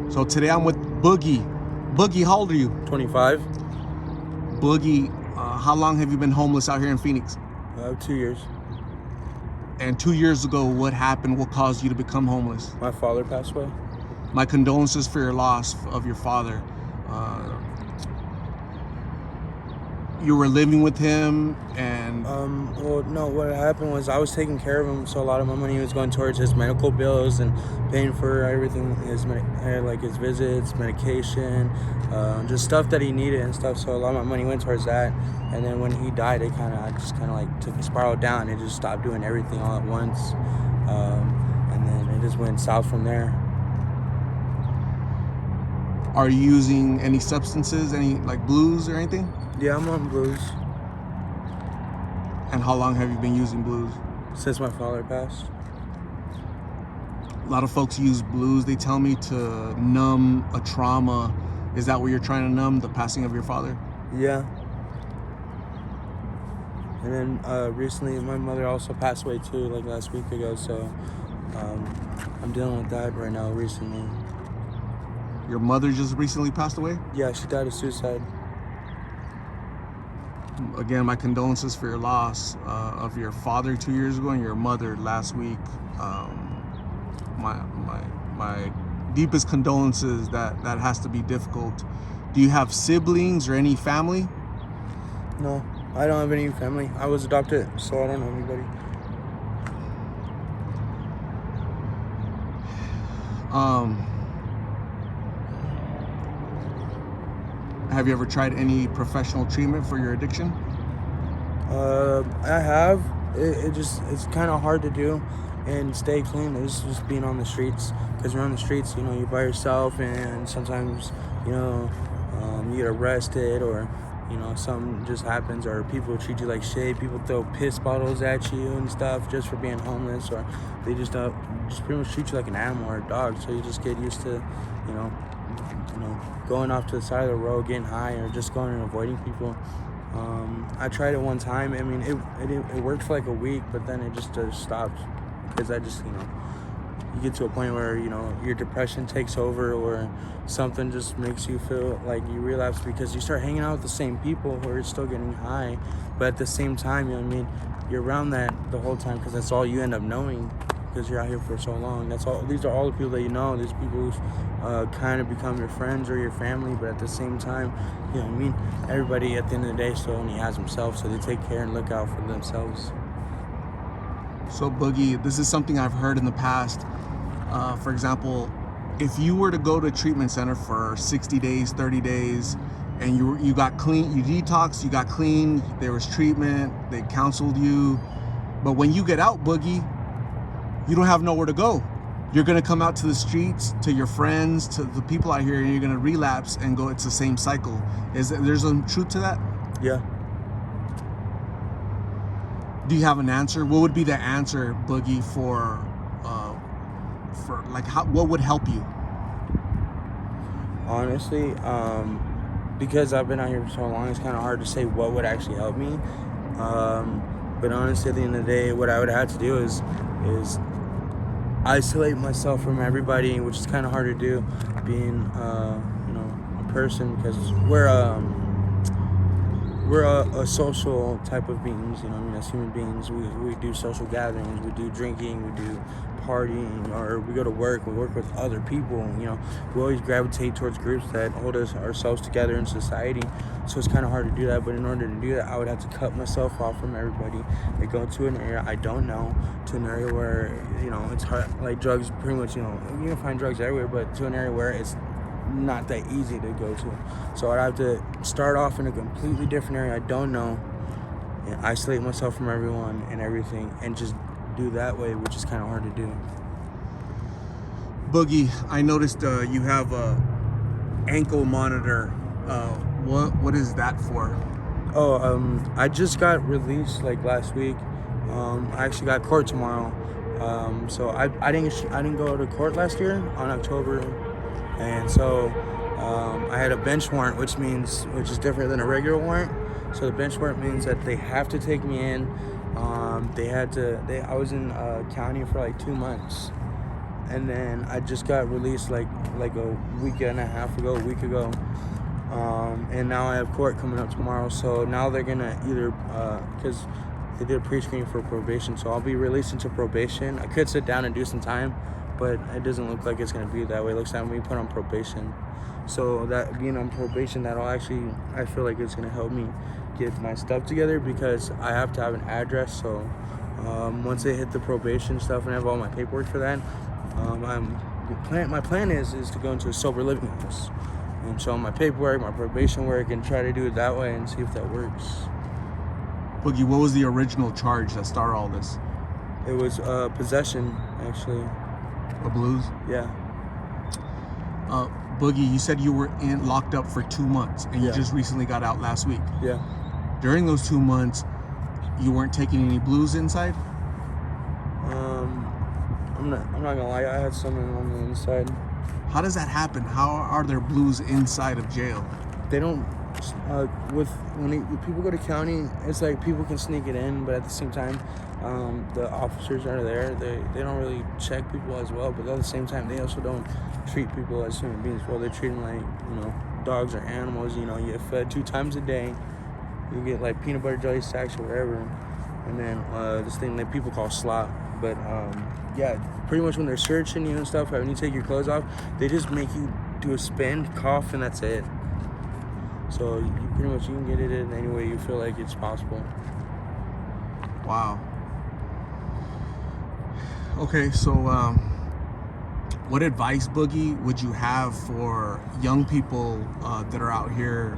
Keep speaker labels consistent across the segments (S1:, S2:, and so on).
S1: So today I'm with Boogie. Boogie, how old are you?
S2: 25.
S1: Boogie, how long have you been homeless out here in Phoenix?
S2: 2 years.
S1: And 2 years ago, what happened? What caused you to become homeless?
S2: My father passed away.
S1: My condolences for your loss of your father. You were living with him, and
S2: Well, no, what happened was I was taking care of him, so a lot of my money was going towards his medical bills and paying for everything, like his visits, medication, just stuff that he needed and stuff. So a lot of my money went towards that. And then when he died, I just kind of like took a spiral down and just stopped doing everything all at once. And then it just went south from there.
S1: are you using any substances, any like blues or anything?
S2: Yeah, I'm on blues
S1: And how long have you been using blues?
S2: since my father passed.
S1: A lot of folks use blues, they tell me, to numb a trauma. Is that what you're trying to numb, the passing of your father?
S2: Yeah. And then recently, my mother also passed away too, like last week ago. So I'm dealing with that right now. Recently,
S1: Your mother just recently passed away?
S2: yeah, she died of suicide.
S1: Again, my condolences for your loss of your father 2 years ago and your mother last week. My deepest condolences. That has to be difficult. Do you have siblings or any family?
S2: No, I don't have any family. I was adopted, so I don't know anybody.
S1: Have you ever tried any professional treatment for your addiction?
S2: I have. It's kind of hard to do and stay clean. It's just being on the streets, because you're on the streets, you're by yourself, and sometimes, you get arrested, or, something just happens, or people treat you like shit. People throw piss bottles at you and stuff just for being homeless, or they just pretty much treat you like an animal or a dog. So you just get used to, going off to the side of the road, getting high, or just going and avoiding people. I tried it one time. I mean, it worked for like a week, but then it just stopped, because you get to a point where, your depression takes over, or something just makes you feel like you relapse, because you start hanging out with the same people who are still getting high, but at the same time, you're around that the whole time, because that's all you end up knowing, because you're out here for so long. These are all the people that you know. These people who kind of become your friends or your family, but at the same time, everybody at the end of the day still only has himself, so they take care and look out for themselves.
S1: So Boogie, this is something I've heard in the past. For example, if you were to go to a treatment center for 60 days, 30 days, and you got clean, you detoxed, you got clean, there was treatment, they counseled you, but when you get out, Boogie, you don't have nowhere to go. You're gonna come out to the streets, to your friends, to the people out here, and you're gonna relapse and go. It's the same cycle. There's some truth to that?
S2: Yeah.
S1: Do you have an answer? What would be the answer, Boogie, for like what would help you?
S2: Honestly, because I've been out here for so long, it's kind of hard to say what would actually help me. But honestly, at the end of the day, what I would have to do is isolate myself from everybody, which is kind of hard to do, being a person, because we're a social type of beings, as human beings. We do social gatherings, we do drinking, we do partying, or we go to work, we work with other people. We always gravitate towards groups that hold ourselves together in society. So it's kind of hard to do that, but in order to do that, I would have to cut myself off from everybody and go to an area I don't know, to an area where, it's hard, like drugs, pretty much, you can find drugs everywhere, but to an area where it's not that easy to go to. So I'd have to start off in a completely different area I don't know, and isolate myself from everyone and everything, and just do that way, which is kind of hard to do.
S1: Boogie, I noticed you have a ankle monitor. What is that for?
S2: I just got released like last week. I actually got court tomorrow. So I didn't go to court last year on October, and so I had a bench warrant, which is different than a regular warrant. So the bench warrant means that they have to take me in. I was in county for like 2 months, and then I just got released like a week and a half ago, a week ago. And now I have court coming up tomorrow, so now they're gonna either because they did a pre-screen for probation, so I'll be released into probation. I could sit down and do some time, but it doesn't look like it's gonna be that way. It looks like I'm being put on probation. So that being on probation, that'll actually, I feel like it's gonna help me get my stuff together, because I have to have an address. So once they hit the probation stuff and I have all my paperwork for that, my plan is to go into a sober living house and show them my paperwork, my probation work, and try to do it that way and see if that works.
S1: Boogie, what was the original charge that started all this?
S2: It was possession, actually.
S1: A blues?
S2: Yeah.
S1: Boogie, you said you were locked up for 2 months, and you just recently got out last week.
S2: Yeah.
S1: During those 2 months, you weren't taking any blues inside?
S2: I'm not gonna lie, I had something on the inside.
S1: How does that happen? How are there blues inside of jail?
S2: They don't. When people go to county, it's like people can sneak it in, but at the same time, the officers are there. They don't really check people as well, but at the same time, they also don't treat people as human beings. Well, they treat them like dogs or animals. You get fed 2 times a day. You get like peanut butter jelly sacks or whatever, and then this thing that people call slop. But yeah, pretty much when they're searching you and stuff, when you take your clothes off, they just make you do a spin, cough, and that's it. So you can get it in any way you feel like it's possible.
S1: Wow. Okay, so what advice, Boogie, would you have for young people that are out here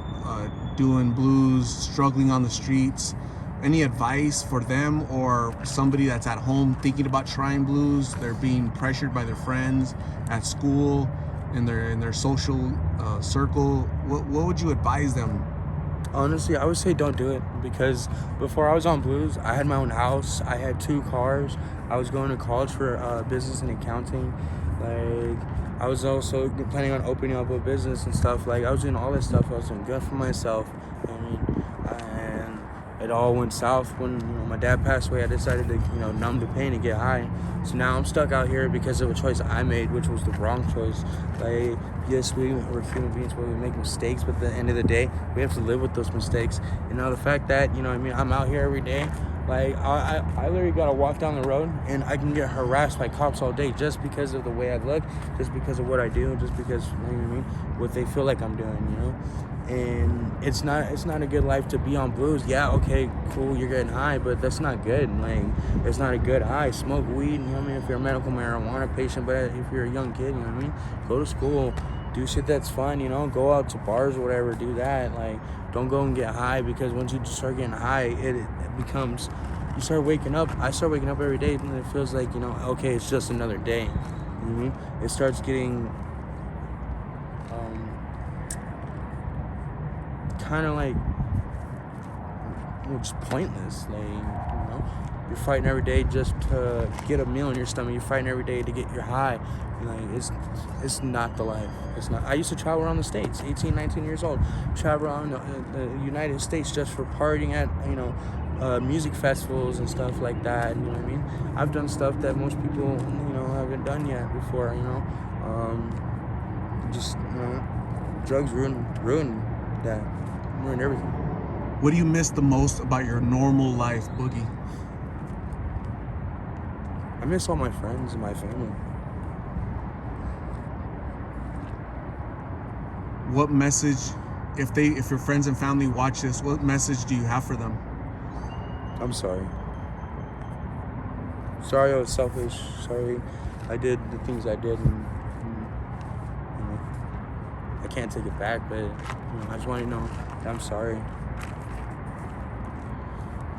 S1: doing blues, struggling on the streets? Any advice for them, or somebody that's at home thinking about trying blues? They're being pressured by their friends at school, in their social circle. What would you advise them?
S2: Honestly, I would say don't do it, because before I was on blues, I had my own house. I had 2 cars. I was going to college for business and accounting. Like, I was also planning on opening up a business and stuff. Like, I was doing all this stuff. I was doing good for myself. And it all went south when my dad passed away. I decided to numb the pain and get high. So now I'm stuck out here because of a choice I made, which was the wrong choice. Like, yes, we're human beings, but we make mistakes, but at the end of the day, we have to live with those mistakes. And now the fact that I'm out here every day, like I literally gotta walk down the road and I can get harassed by cops all day just because of the way I look, just because of what I do, just because what they feel like I'm doing, And it's not a good life to be on blues. Yeah, okay, cool, you're getting high, but that's not good. Like, it's not a good high. Smoke weed, if you're a medical marijuana patient, but if you're a young kid, go to school, do shit that's fun, go out to bars or whatever, do that. Like, don't go and get high, because once you just start getting high, it becomes, you start waking up. I start waking up every day and it feels like, okay, it's just another day. It starts getting kind of like just pointless. Like, you're fighting every day just to get a meal in your stomach. You're fighting every day to get your high. Like, it's not the life. It's not. I used to travel around the States, 18, 19 years old, travel around the United States just for partying at music festivals and stuff like that. You know what I mean? I've done stuff that most people haven't done yet before. Drugs ruin that. Ruin everything.
S1: What do you miss the most about your normal life, Boogie?
S2: I miss all my friends and my family.
S1: What message, if your friends and family watch this, what message do you have for them?
S2: I'm sorry. Sorry I was selfish. Sorry I did the things I did, and I can't take it back, but I just want you to know that I'm sorry.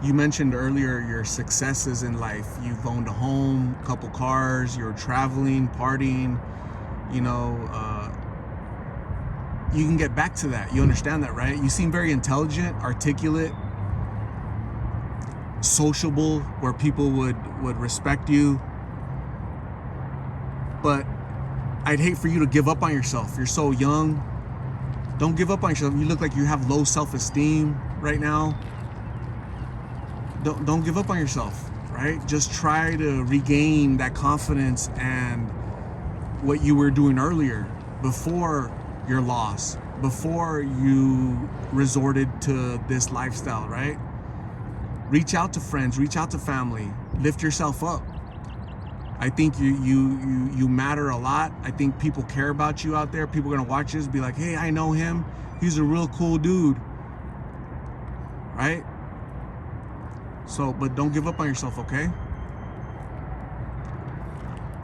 S1: You mentioned earlier your successes in life. You've owned a home, a couple cars, you're traveling, partying, you can get back to that. You understand that, right? You seem very intelligent, articulate, sociable, where people would respect you. But I'd hate for you to give up on yourself. You're so young. Don't give up on yourself. You look like you have low self-esteem right now. Don't give up on yourself, right? Just try to regain that confidence and what you were doing earlier, before your loss, before you resorted to this lifestyle, right? Reach out to friends, reach out to family, lift yourself up. I think you matter a lot. I think people care about you out there. People are gonna watch this, be like, hey, I know him. He's a real cool dude, right? So, but don't give up on yourself, okay?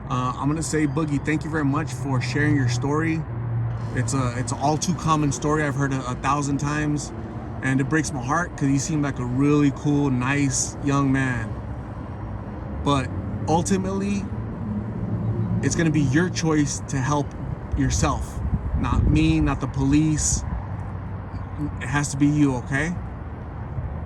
S1: I'm gonna say, Boogie, thank you very much for sharing your story. It's an all too common story. I've heard 1,000 times, and it breaks my heart because you seem like a really cool, nice young man. But ultimately, it's gonna be your choice to help yourself, not me, not the police. It has to be you, okay?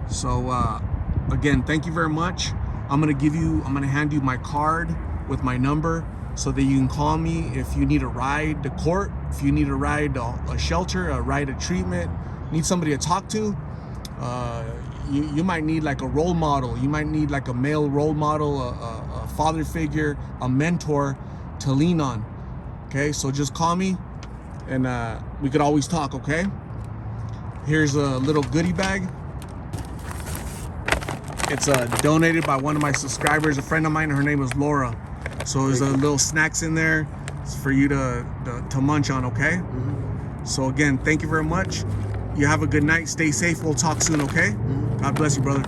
S1: So again, thank you very much. I'm gonna hand you my card with my number so that you can call me if you need a ride to court, if you need a ride to a shelter, a ride to treatment, need somebody to talk to. You might need like a role model. You might need like a male role model, a father figure, a mentor to lean on. Okay, so just call me and we could always talk, okay? Here's a little goodie bag. It's donated by one of my subscribers, a friend of mine. Her name is Laura. So there's a little snacks in there for you to munch on, okay?
S2: Mm-hmm.
S1: So again, thank you very much. You have a good night. Stay safe. We'll talk soon, okay?
S2: Mm-hmm.
S1: God bless you, brother.